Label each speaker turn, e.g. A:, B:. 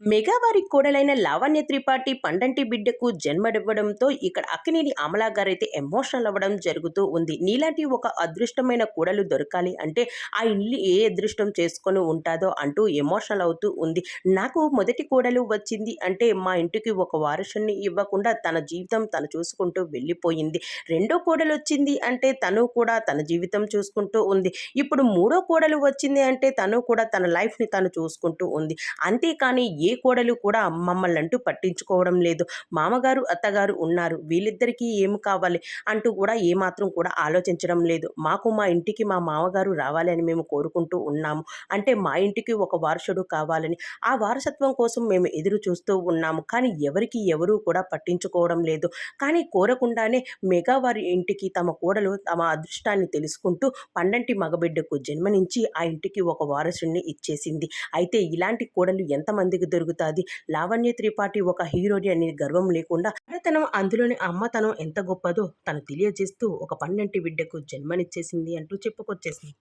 A: Mega వారి కోడలైన లావణ్య త్రిపాఠి పండంటి బిడ్డకు జన్మనివ్వడంతో ఇక్కడ అక్కినేని అమలా గారైతే ఎమోషనల్ అవ్వడం జరుగుతూ ఉంది. నీలాంటి ఒక అదృష్టమైన కోడలు దొరకాలి అంటే ఆ ఇల్లు ఏ అదృష్టం చేసుకొని ఉంటాదో అంటూ ఎమోషనల్ అవుతూ ఉంది. నాకు మొదటి కోడలు వచ్చింది అంటే మా ఇంటికి ఒక వారసుని ఇవ్వకుండా తన జీవితం తను చూసుకుంటూ వెళ్ళిపోయింది. రెండో కోడలు వచ్చింది అంటే తను కూడా తన జీవితం చూసుకుంటూ ఉంది. ఇప్పుడు మూడో కోడలు వచ్చింది అంటే తను కూడా తన లైఫ్‌ని తను చూసుకుంటూ ఉంది. అంతేకాని ఏ కోడలు కూడా మమ్మల్నంటూ పట్టించుకోవడం లేదు. మామగారు, అత్తగారు ఉన్నారు. వీళ్ళిద్దరికీ ఏమి కావాలి అంటూ కూడా ఏమాత్రం కూడా ఆలోచించడం లేదు. మాకు మా ఇంటికి మా మామగారు రావాలి అని మేము కోరుకుంటూ ఉన్నాము. అంటే మా ఇంటికి ఒక వారసుడు కావాలని. ఆ వారసత్వం కోసం మేము ఎదురు చూస్తూ ఉన్నాము. కానీ ఎవరికీ ఎవరు కూడా పట్టించుకోవడం లేదు. కానీ కోరకుండానే మెగా వారి ఇంటికి తమ కోడలు తమ అదృష్టాన్ని తెలుసుకుంటూ పండంటి మగబిడ్డకు జన్మనించి ఆ ఇంటికి ఒక వారసుడిని ఇచ్చేసింది. అయితే ఇలాంటి కోడలు ఎంతమందికి దొరుకుతాది? లావణ్య త్రిపాఠి ఒక హీరోని అనే గర్వం లేకుండా ఆడతనం అందులోని అమ్మతనం ఎంత గొప్పదో తను తెలియజేస్తూ ఒక పండంటి బిడ్డకు జన్మనిచ్చేసింది అంటూ చెప్పుకొచ్చేసింది.